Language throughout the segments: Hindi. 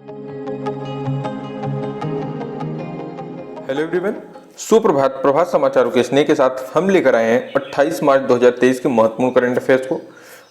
हेलो एवरीवन, सुप्रभात। प्रभात समाचारों के स्नेह के साथ हम लेकर आए हैं 28 मार्च 2023 के महत्वपूर्ण करंट अफेयर्स को।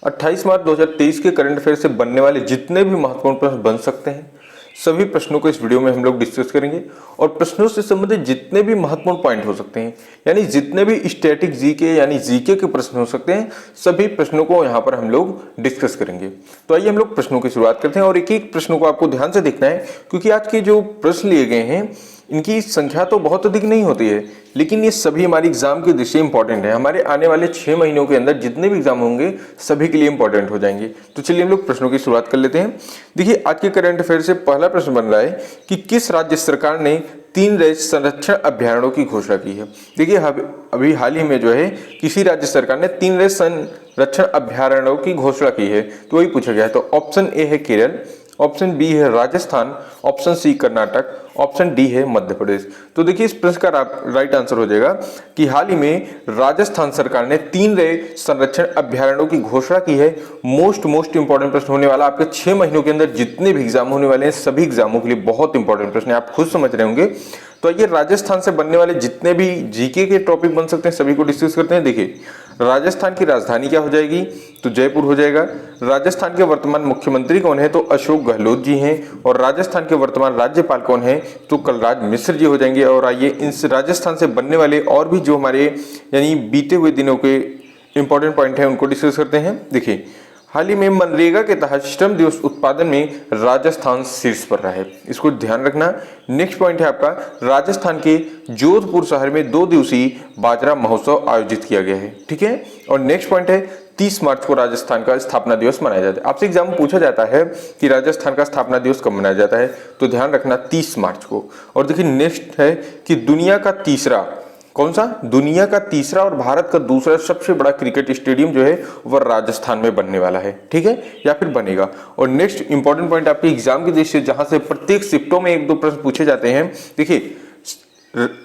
28 मार्च 2023 के करंट अफेयर से बनने वाले जितने भी महत्वपूर्ण प्रश्न बन सकते हैं, सभी प्रश्नों को इस वीडियो में हम लोग डिस्कस करेंगे। और प्रश्नों से संबंधित जितने भी महत्वपूर्ण पॉइंट हो सकते हैं, यानी जितने भी स्टैटिक जीके यानी जीके के प्रश्न हो सकते हैं, सभी प्रश्नों को यहाँ पर हम लोग डिस्कस करेंगे। तो आइए हम लोग प्रश्नों की शुरुआत करते हैं और एक एक प्रश्नों को आपको ध्यान से देखना है, क्योंकि आज के जो प्रश्न लिए गए हैं इनकी संख्या तो बहुत अधिक नहीं होती है, लेकिन ये सभी हमारी एग्जाम की दृष्टि इंपॉर्टेंट है। हमारे आने वाले 6 महीनों के अंदर जितने भी एग्जाम होंगे सभी के लिए इंपॉर्टेंट हो जाएंगे। तो चलिए हम लोग प्रश्नों की शुरुआत कर लेते हैं। देखिए, आज के करंट अफेयर से पहला प्रश्न बन रहा है कि किस राज्य सरकार ने 3 रेत संरक्षण अभ्यारण्यों की घोषणा की है। देखिए, अभी हाल ही में जो है किसी राज्य सरकार ने 3 रेत संरक्षण अभ्यारण्यों की घोषणा की है, तो वही पूछा गया है। तो ऑप्शन ए है केरल, ऑप्शन बी है Rajasthan, option C Karnataka, option D है मध्य प्रदेश। तो देखिए, इस प्रश्न का राइट आंसर हो जाएगा कि हाल ही में राजस्थान सरकार ने 3 रेत संरक्षण अभ्यारण्यों की घोषणा की है। मोस्ट इंपॉर्टेंट प्रश्न होने वाला, आपके 6 महीनों के अंदर जितने भी एग्जाम होने वाले हैं सभी एग्जामों के लिए बहुत इंपॉर्टेंट प्रश्न है, आप खुद समझ रहे होंगे। तो ये राजस्थान से बनने वाले जितने भी जीके के टॉपिक बन सकते हैं सभी को डिस्कस करते हैं। देखिए, राजस्थान की राजधानी क्या हो जाएगी, तो जयपुर हो जाएगा। राजस्थान के वर्तमान मुख्यमंत्री कौन है, तो अशोक गहलोत जी हैं। और राजस्थान के वर्तमान राज्यपाल कौन है, तो कलराज मिश्र जी हो जाएंगे। और आइए इस राजस्थान से बनने वाले और भी जो हमारे यानी बीते हुए दिनों के इंपॉर्टेंट पॉइंट है उनको डिस्कस करते हैं। देखिए, हाल ही में मनरेगा के तहत श्रम दिवस उत्पादन में राजस्थान शीर्ष पर रहा है, इसको ध्यान रखना। नेक्स्ट पॉइंट है आपका, राजस्थान के जोधपुर शहर में 2 दिवसीय बाजरा महोत्सव आयोजित किया गया है। ठीक है। और नेक्स्ट पॉइंट है 30 मार्च को राजस्थान का स्थापना दिवस मनाया जाता है। आपसे एग्जाम में पूछा जाता है कि राजस्थान का स्थापना दिवस कब मनाया जाता है, तो ध्यान रखना 30 मार्च को। और देखिए, नेक्स्ट है कि दुनिया का तीसरा, कौन सा, दुनिया का तीसरा और भारत का दूसरा सबसे बड़ा क्रिकेट स्टेडियम जो है वह राजस्थान में बनने वाला है। ठीक है, या फिर बनेगा। और नेक्स्ट इंपॉर्टेंट पॉइंट आपके एग्जाम की दृष्टि से जहां से प्रत्येक शिफ्टों में 1-2 प्रश्न पूछे जाते हैं। देखिए,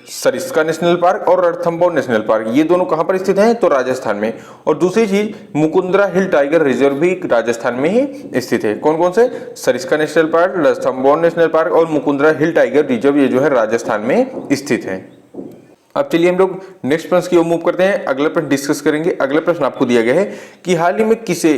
सरिस्का नेशनल पार्क और रणथंभौर नेशनल पार्क ये दोनों कहां पर स्थित हैं, तो राजस्थान में। और दूसरी चीज, मुकुंदरा हिल टाइगर रिजर्व भी राजस्थान में ही स्थित है। कौन कौन से, Sariska national park, Ranthambore national park और मुकुंदरा हिल टाइगर रिजर्व, ये जो है राजस्थान में स्थित है। अब चलिए हम लोग नेक्स्ट प्रश्न की ओर मूव करते हैं। अगला प्रश्न डिस्कस करेंगे। अगला प्रश्न आपको दिया गया है कि हाल ही में किसे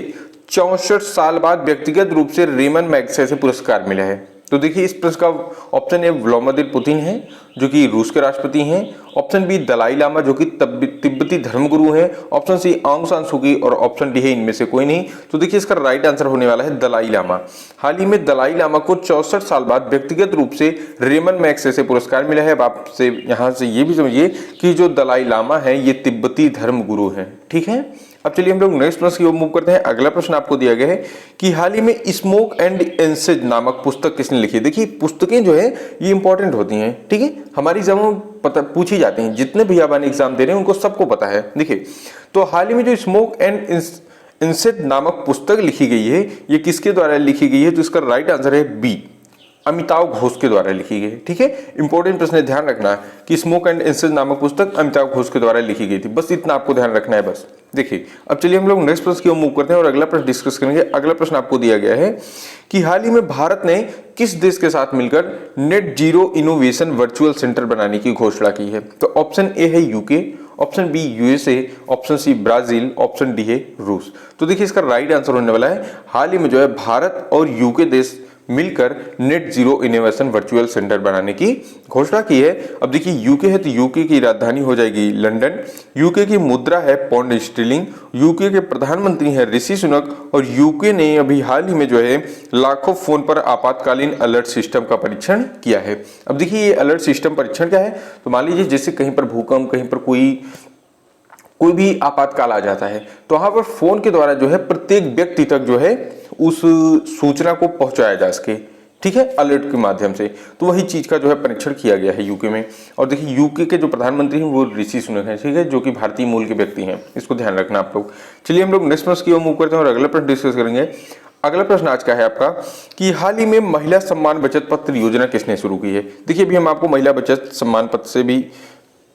64 साल बाद व्यक्तिगत रूप से रेमन मैग्सेसे पुरस्कार मिला है। तो देखिए, इस प्रश्न का ऑप्शन ए व्लादिमीर पुतिन है जो कि रूस के राष्ट्रपति हैं, ऑप्शन बी दलाई लामा जो कि तिब्बती धर्मगुरु हैं, ऑप्शन सी आंग सान सू की, और ऑप्शन डी है इनमें से कोई नहीं। तो देखिए, इसका राइट आंसर होने वाला है दलाई लामा। हाल ही में दलाई लामा को 64 साल बाद व्यक्तिगत रूप से रेमन मैग्सेसे पुरस्कार मिला है। अब आपसे यहाँ से ये भी समझिए कि जो दलाई लामा है ये तिब्बती धर्मगुरु हैं। ठीक है। अब चलिए हम लोग नेक्स्ट प्रश्न की ओर मूव करते हैं। अगला प्रश्न आपको दिया गया है कि हाल ही में स्मोक एंड एसेज नामक पुस्तक किसने लिखी है। देखिए, पुस्तकें जो है ये इंपॉर्टेंट होती हैं। ठीक है, हमारी एग्जाम में पूछी जाती हैं, जितने भी आप एग्जाम दे रहे हैं उनको सबको पता है। देखिए, तो हाल ही में जो स्मोक एंड एसेज नामक पुस्तक लिखी गई है ये किसके द्वारा लिखी गई है, तो इसका राइट आंसर है बी, अमिताव घोष के द्वारा लिखी गई। ठीक है, इंपॉर्टेंट प्रश्न है, ध्यान रखना कि स्मोक एंड एसेज नामक पुस्तक अमिताव घोष के द्वारा लिखी गई थी। बस इतना आपको ध्यान रखना है बस। देखिए, अब चलिए हम लोग नेक्स्ट प्रश्न की ओर मूव करते हैं और अगला प्रश्न डिस्कस करेंगे। अगला प्रश्न आपको दिया गया है कि हाल ही में भारत ने किस देश के साथ मिलकर net zero innovation virtual centre बनाने की घोषणा की है। तो ऑप्शन ए है UK, option B USA, option C Brazil, option D है रूस। तो देखिए, इसका राइट आंसर होने वाला है हाल ही में जो है भारत और यूके देश मिलकर net zero innovation virtual centre बनाने की घोषणा की है। अब देखिए, यूके है तो यूके की राजधानी हो जाएगी लंदन, यूके की मुद्रा है पौंड स्टर्लिंग, यूके के प्रधानमंत्री हैं ऋषि सुनक, और यूके ने अभी हाल ही में जो है लाखों फोन पर आपातकालीन अलर्ट सिस्टम का परीक्षण किया है। अब देखिए, ये अलर्ट सिस्टम परीक्षण क्या है, तो मान लीजिए जैसे कहीं पर भूकंप, कहीं पर कोई भी आपातकाल आ जाता है तो वहां पर फोन के द्वारा जो है प्रत्येक व्यक्ति तक जो है उस सूचना को पहुंचाया जा सके। ठीक है, अलर्ट के माध्यम से। तो वही चीज का जो है परीक्षण किया गया है यूके में। और देखिए, यूके के जो प्रधानमंत्री हैं वो ऋषि सुनक हैं। ठीक है, जो कि भारतीय मूल के व्यक्ति हैं, इसको ध्यान रखना आप लोग। चलिए हम लोग नेक्स्ट प्रश्न की ओर मूव करते हैं और अगला प्रश्न डिस्कस करेंगे। अगला प्रश्न आज का है आपका कि हाल ही में महिला सम्मान बचत पत्र योजना किसने शुरू की है। देखिए, अभी हम आपको महिला बचत सम्मान पत्र से भी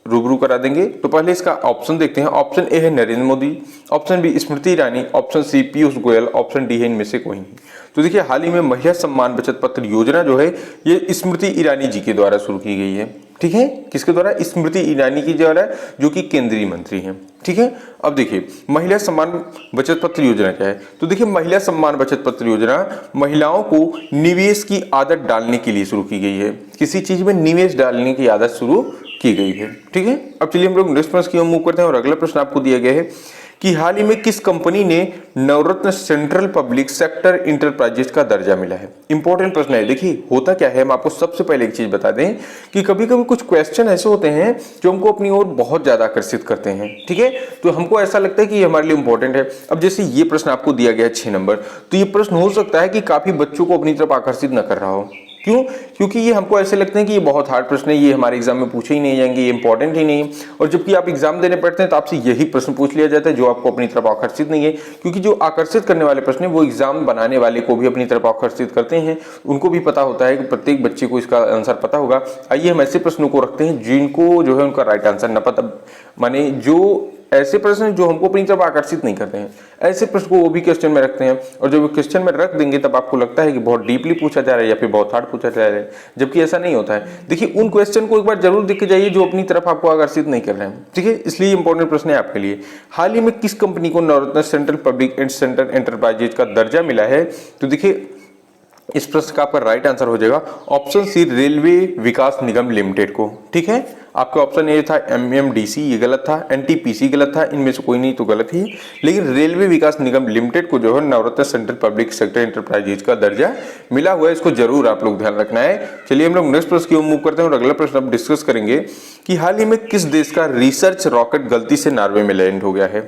रूबरू करा देंगे। तो पहले इसका ऑप्शन देखते हैं। ऑप्शन ए है Narendra Modi, option B Smriti Irani, option C Piyush Goyal, option D है इनमें से कोई नहीं। तो देखिए हाल ही में महिला सम्मान बचत पत्र योजना जो है ये स्मृति ईरानी जी के द्वारा शुरू की गई है। ठीक है, किसके द्वारा? स्मृति ईरानी की द्वारा, जो कि केंद्रीय मंत्री हैं। ठीक है, अब देखिए महिला सम्मान बचत पत्र योजना क्या है। तो देखिए महिला सम्मान बचत पत्र योजना महिलाओं को निवेश की आदत डालने के लिए शुरू की गई है। किसी चीज में निवेश डालने की आदत शुरू की गई है। ठीक है, अब चलिए हम लोग नेक्स्ट प्रश्न की ओर मूव करते हैं और अगला प्रश्न आपको दिया गया है कि हाल ही में किस कंपनी ने नवरत्न सेंट्रल पब्लिक सेक्टर इंटरप्राइजेज का दर्जा मिला है। इंपॉर्टेंट प्रश्न है। देखिए होता क्या है, हम आपको सबसे पहले एक चीज बता दें कि कभी कभी कुछ क्वेश्चन ऐसे होते हैं जो हमको अपनी ओर बहुत ज्यादा आकर्षित करते हैं। ठीक है, तो हमको ऐसा लगता है कि ये हमारे लिए इंपॉर्टेंट है। अब जैसे ये प्रश्न आपको दिया गया है 6 नंबर, तो ये प्रश्न हो सकता है कि काफी बच्चों को अपनी तरफ आकर्षित न कर रहा हो। क्यों? क्योंकि ये हमको ऐसे लगते हैं कि ये बहुत हार्ड प्रश्न है, ये हमारे एग्जाम में पूछे ही नहीं जाएंगे, ये इंपॉर्टेंट ही नहीं। और जबकि आप एग्जाम देने पड़ते हैं तो आपसे यही प्रश्न पूछ लिया जाता है जो आपको अपनी तरफ आकर्षित नहीं है। क्योंकि जो आकर्षित करने वाले प्रश्न है वो एग्जाम बनाने वाले को भी अपनी तरफ आकर्षित करते हैं। उनको भी पता होता है कि प्रत्येक बच्चे को इसका आंसर पता होगा। आइए हम ऐसे प्रश्नों को रखते हैं जिनको जो है उनका राइट आंसर न पता, माने जो ऐसे प्रश्न जो हमको अपनी तरफ आकर्षित नहीं करते हैं, ऐसे प्रश्न को वो भी क्वेश्चन में रखते हैं। और जब क्वेश्चन में रख देंगे तब आपको लगता है कि बहुत डीपली पूछा जा रहा है या फिर बहुत हार्ड पूछा जा रहा है, जबकि ऐसा नहीं होता है। देखिए उन क्वेश्चन को एक बार जरूर देख के जाइए जो अपनी तरफ आपको आकर्षित नहीं कर रहे हैं। ठीक है, इसलिए इंपॉर्टेंट प्रश्न है आपके लिए। हाल ही में किस कंपनी को Navratna central public and centre enterprises का दर्जा मिला है। तो देखिए इस प्रश्न का आपका राइट आंसर हो जाएगा ऑप्शन सी, रेलवे विकास निगम लिमिटेड को। ठीक है, आपका ऑप्शन ए था एमएमडीसी, ये गलत था। एनटीपीसी गलत था। इनमें से कोई नहीं तो गलत ही, लेकिन रेलवे विकास निगम लिमिटेड को जो है नवरत्न सेंट्रल पब्लिक सेक्टर एंटरप्राइजेज का दर्जा मिला हुआ है। इसको जरूर आप लोग ध्यान रखना है। चलिए हम लोग नेक्स्ट प्रश्न की ओर मूव करते हैं और अगला प्रश्न अब डिस्कस करेंगे कि हाल ही में किस देश का रिसर्च रॉकेट गलती से नॉर्वे में लैंड हो गया है।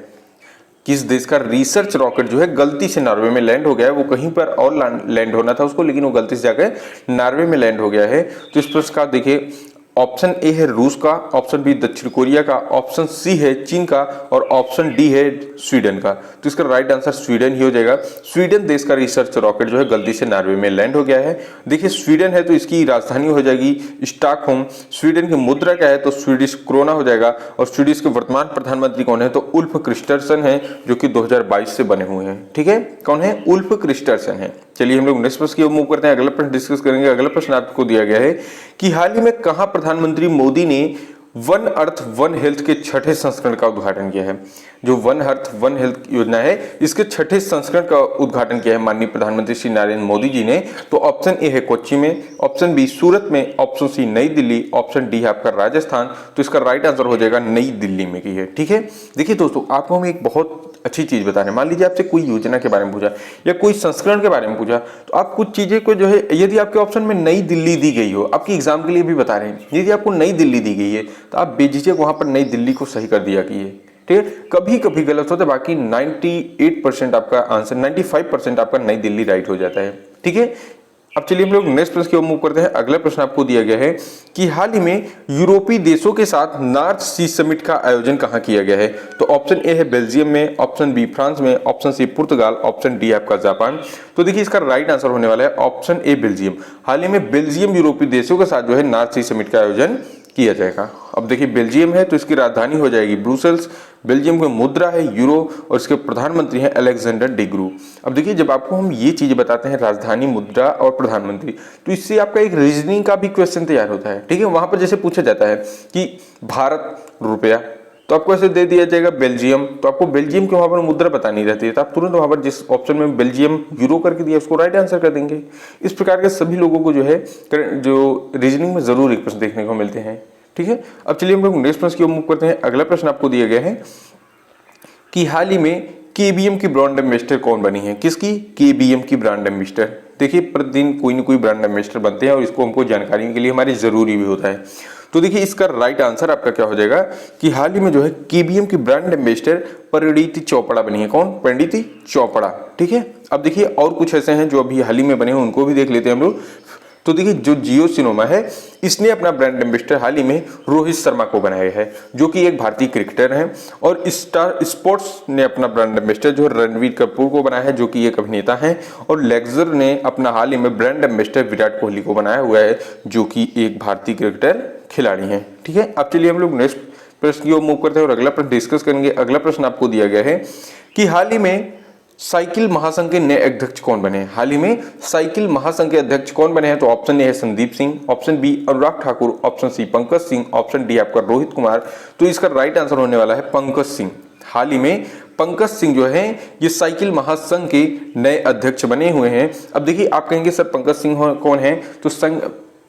किस देश का रिसर्च रॉकेट जो है गलती से नॉर्वे में लैंड हो गया है। वो कहीं पर और लैंड होना था उसको, लेकिन वो गलती से जाकर नॉर्वे में लैंड हो गया है। तो इस प्रश्न का देखिए ऑप्शन ए है रूस का, ऑप्शन बी दक्षिण कोरिया का, ऑप्शन सी है चीन का और ऑप्शन डी है स्वीडन का। तो इसका राइट आंसर स्वीडन ही हो जाएगा। स्वीडन देश का रिसर्च रॉकेट जो है गलती से नॉर्वे में लैंड हो गया है। देखिए स्वीडन है तो इसकी राजधानी हो जाएगी स्टॉकहोम। स्वीडन की मुद्रा क्या है तो स्वीडिश क्रोना हो जाएगा। और स्वीडिश के वर्तमान प्रधानमंत्री कौन है तो उल्फ क्रिस्टरसन है, जो कि 2022 से बने हुए हैं। ठीक है, कौन है? उल्फ क्रिस्टरसन है। चलिए हम लोग नेक्स्ट प्रश्न की ओर मूव करते हैं। अगला प्रश्न डिस्कस करेंगे। अगला प्रश्न आपको दिया गया है कि हाल ही में कहां प्रधानमंत्री मोदी ने वन अर्थ वन हेल्थ के 6ठे संस्करण का उद्घाटन किया है। जो वन अर्थ वन हेल्थ योजना है इसके 6ठे संस्करण का उद्घाटन किया है माननीय प्रधानमंत्री श्री नरेंद्र मोदी जी ने। तो ऑप्शन ए है कोच्चि में, ऑप्शन बी सूरत में, ऑप्शन सी नई दिल्ली, ऑप्शन डी है आपका राजस्थान। तो इसका राइट आंसर हो जाएगा नई दिल्ली में की है। ठीक है, देखिए दोस्तों आपको हम एक बहुत अच्छी चीज बता रहे हैं। मान लीजिए आपसे कोई योजना के बारे में पूछा या कोई संस्करण के बारे में पूछा, तो आप कुछ चीजें को जो है, यदि आपके ऑप्शन में नई दिल्ली दी गई हो, आपकी एग्जाम के लिए भी बता रहे हैं, यदि आपको नई दिल्ली दी गई है तो आप बेझिझक वहां पर नई दिल्ली को सही कर दिया कीजिए। ठीक है, कभी कभी गलत होता है, बाकी 98% आपका आंसर, 95% आपका नई दिल्ली राइट हो जाता है। ठीक है, अब चलिए हम लोग नेक्स्ट प्रश्न की ओर मूव करते हैं। अगला प्रश्न आपको दिया गया है कि हाल ही में यूरोपीय देशों के साथ नॉर्थ सी समिट का आयोजन कहां किया गया है। तो ऑप्शन ए है बेल्जियम में, ऑप्शन बी फ्रांस में, ऑप्शन सी पुर्तगाल, ऑप्शन डी आपका जापान। तो देखिए इसका राइट आंसर होने वाला है ऑप्शन ए बेल्जियम। हाल ही में बेल्जियम यूरोपीय देशों के साथ जो है नॉर्थ सी समिट का आयोजन किया जाएगा। अब देखिए बेल्जियम है तो इसकी राजधानी हो जाएगी ब्रुसेल्स। बेल्जियम की मुद्रा है यूरो और इसके प्रधानमंत्री हैं अलेक्जेंडर डिग्रू। अब देखिए जब आपको हम ये चीजें बताते हैं राजधानी, मुद्रा और प्रधानमंत्री, तो इससे आपका एक रीजनिंग का भी क्वेश्चन तैयार होता है। ठीक है, वहां पर जैसे पूछा जाता है कि भारत रुपया, तो आपको ऐसे दे दिया जाएगा बेल्जियम, तो आपको बेल्जियम की वहां पर मुद्रा बतानी रहती है, तो आप तुरंत वहां पर जिस ऑप्शन में बेल्जियम यूरो करके दिया उसको राइट आंसर कर देंगे। इस प्रकार के सभी लोगों को जो है जो रीजनिंग में जरूर एक प्रश्न देखने को मिलते हैं। ठीक है, अब चलिए हम लोग नेक्स्ट प्रश्न की ओर मूव करते हैं। अगला प्रश्न आपको दिया गया है कि हाल ही में केबीएम की ब्रांड एम्बेसडर कौन बनी है। किसकी? केबीएम की ब्रांड एम्बेसडर। देखिए प्रतिदिन कोई ना कोई ब्रांड एम्बेसडर बनते हैं और इसको हमको जानकारी के लिए हमारी जरूरी भी होता है। तो देखिए इसका राइट आंसर आपका क्या हो जाएगा कि हाल ही में जो है केबीएम की ब्रांड एम्बेसडर परिणीति चोपड़ा बनी है। कौन? परिणीति चोपड़ा। ठीक है, अब देखिए और कुछ ऐसे हैं जो अभी हाल ही में बने हैं, उनको भी देख लेते हैं हम लोग। तो देखिए जो जियो सिनेमा है इसने अपना ब्रांड एम्बेसडर हाल ही में रोहित शर्मा को बनाया है, जो कि एक भारतीय क्रिकेटर हैं। और स्टार स्पोर्ट्स ने अपना ब्रांड एम्बेसडर जो रणवीर कपूर को बनाया है, जो कि एक अभिनेता हैं। और लेक्जर ने अपना हाल ही में ब्रांड एम्बेसडर विराट कोहली को बनाया हुआ है, जो कि एक भारतीय क्रिकेटर खिलाड़ी हैं। ठीक है, अब चलिए हम लोग नेक्स्ट प्रश्न की ओर मूव करते हैं और अगला प्रश्न डिस्कस करेंगे। अगला प्रश्न आपको दिया गया है कि हाल ही में साइकिल महासंघ के नए अध्यक्ष कौन बने? हाल ही में साइकिल महासंघ के अध्यक्ष कौन बने हैं? तो ऑप्शन ए है Sandeep Singh, option B Anurag Thakur, option C Pankaj Singh, option D आपका रोहित कुमार। तो इसका राइट आंसर होने वाला है पंकज सिंह। हाल ही में पंकज सिंह जो है ये साइकिल महासंघ के नए अध्यक्ष बने हुए हैं। अब देखिए आप कहेंगे सर पंकज सिंह कौन है? तो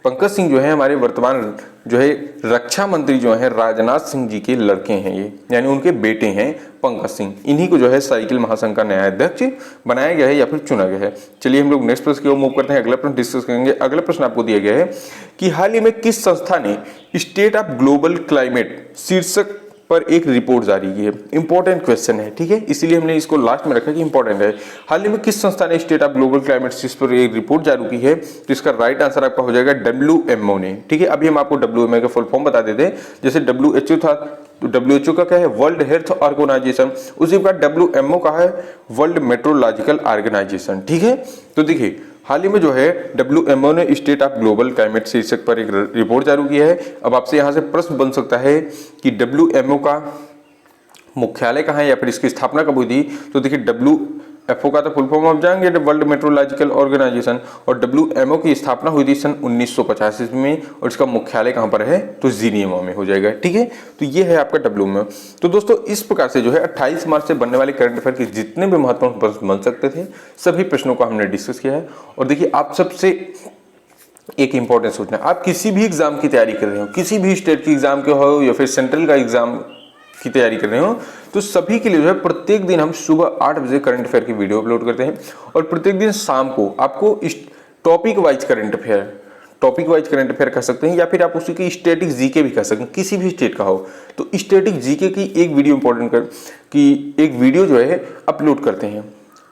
पंकज सिंह जो है हमारे वर्तमान जो है रक्षा मंत्री जो है राजनाथ सिंह जी के लड़के हैं, ये यानी उनके बेटे हैं पंकज सिंह। इन्हीं को जो है साइकिल महासंघ का नया अध्यक्ष बनाया गया है या फिर चुना गया है। चलिए हम लोग नेक्स्ट प्रश्न की ओर मूव करते हैं, अगला प्रश्न डिस्कस करेंगे। अगला प्रश्न आपको दिया गया है कि हाल ही में किस संस्था ने स्टेट ऑफ ग्लोबल क्लाइमेट शीर्षक पर एक रिपोर्ट जारी की है? इंपॉर्टेंट क्वेश्चन है, ठीक है, इसीलिए हमने इसको लास्ट में रखा कि इंपॉर्टेंट है। हाल ही में किस संस्था ने state of global climate change पर एक रिपोर्ट जारी की है? तो इसका राइट आंसर आपका हो जाएगा WMO ने, ठीक है। अभी हम आपको WMO का फुल फॉर्म बता देते हैं। जैसे WHO था तो WHO का क्या है? World health organisation. उसी प्रकार WMO का है वर्ल्ड मेट्रोलॉजिकल ऑर्गेनाइजेशन, ठीक है। तो देखिए हाल ही में जो है WMO ने स्टेट ऑफ ग्लोबल क्लाइमेट शीर्षक पर एक रिपोर्ट जारी की है। अब आपसे यहाँ से प्रश्न बन सकता है कि WMO का मुख्यालय कहाँ है या फिर इसकी स्थापना कब हुई थी? तो देखिए WFO का तो फुल फॉर्म आप जाएंगे वर्ल्ड मेट्रोलॉजिकल ऑर्गेनाइजेशन, और WMO की स्थापना हुई थी सन 1985 में, और इसका मुख्यालय कहाँ पर है? तो जिनीवा में हो जाएगा, ठीक है। तो ये है आपका WMO। तो दोस्तों इस प्रकार से जो है 28 मार्च से बनने वाले करंट अफेयर के जितने भी महत्वपूर्ण प्रश्न बन सकते थे सभी प्रश्नों को हमने डिस्कस किया है। और देखिए आप सबसे एक इंपॉर्टेंट सूचना, आप किसी भी एग्जाम की तैयारी कर रहे हो, किसी भी स्टेट की एग्जाम के हो या फिर सेंट्रल का एग्जाम की तैयारी कर रहे हो, तो सभी के लिए जो है प्रत्येक दिन हम सुबह 8 बजे करंट अफेयर की वीडियो अपलोड करते हैं, और प्रत्येक दिन शाम को आपको टॉपिक वाइज करंट अफेयर कर सकते हैं, या फिर आप उसी की स्टैटिक जीके भी कर सकते हैं, किसी भी स्टेट का हो तो स्टैटिक जीके की एक वीडियो एक वीडियो जो है अपलोड करते हैं,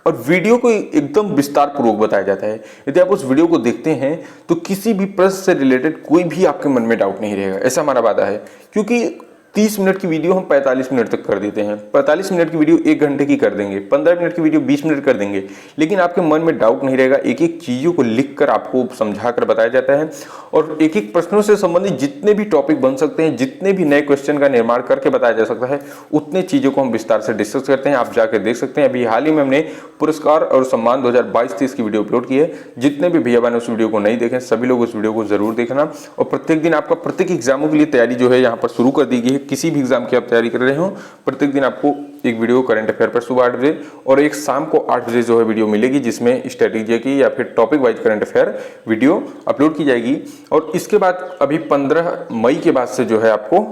और वीडियो को एकदम विस्तार पूर्वक बताया जाता है। यदि आप उस वीडियो को देखते हैं तो किसी भी प्रश्न से रिलेटेड कोई भी आपके मन में डाउट नहीं रहेगा, ऐसा हमारा वादा है। क्योंकि 30 मिनट की वीडियो हम 45 मिनट तक कर देते हैं, 45 मिनट की वीडियो 1 घंटे की कर देंगे, 15 मिनट की वीडियो 20 मिनट कर देंगे, लेकिन आपके मन में डाउट नहीं रहेगा। एक एक चीज़ों को लिख कर आपको समझा कर बताया जाता है, और एक एक प्रश्नों से संबंधित जितने भी टॉपिक बन सकते हैं, जितने भी नए क्वेश्चन का निर्माण करके बताया जा सकता है, उतने चीज़ों को हम विस्तार से डिस्कस करते हैं। आप जाकर देख सकते हैं। अभी हाल ही में हमने पुरस्कार और सम्मान 2022-23 की वीडियो अपलोड की है। जितने भी भैया बहन उस वीडियो को नहीं देखें, सभी लोग उस वीडियो को जरूर देखना। और प्रत्येक दिन आपका प्रत्येक एग्जामों के लिए तैयारी जो है यहाँ पर शुरू कर दी गई है। किसी भी एग्जाम की आप तैयारी कर रहे हो, प्रत्येक दिन आपको एक वीडियो करंट अफेयर पर सुबह 8 बजे और एक शाम को 8 बजे जो है वीडियो मिलेगी, जिसमें स्ट्रेटेजी की या फिर topic wise current affair video upload की जाएगी। और इसके बाद अभी 15 मई के बाद से जो है आपको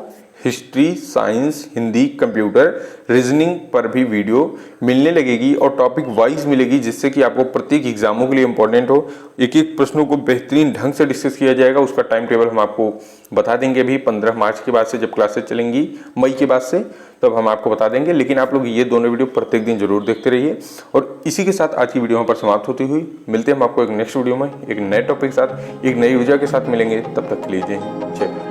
history, science, Hindi, computer, reasoning पर भी वीडियो मिलने लगेगी, और टॉपिक वाइज मिलेगी, जिससे कि आपको प्रत्येक एग्जामों के लिए इंपॉर्टेंट हो। एक एक प्रश्नों को बेहतरीन ढंग से डिस्कस किया जाएगा। उसका टाइम टेबल हम आपको बता देंगे अभी 15 मार्च के बाद से, जब क्लासेस चलेंगी मई के बाद से, तब हम आपको बता देंगे। लेकिन आप लोग ये दोनों वीडियो प्रत्येक दिन जरूर देखते रहिए। और इसी के साथ आज की वीडियो यहाँ पर समाप्त होती हुई मिलते हैं हम आपको एक नेक्स्ट वीडियो में एक नए टॉपिक के साथ, एक नई ऊर्जा के साथ मिलेंगे। तब तक के लिए जय हिंद, जय भारत।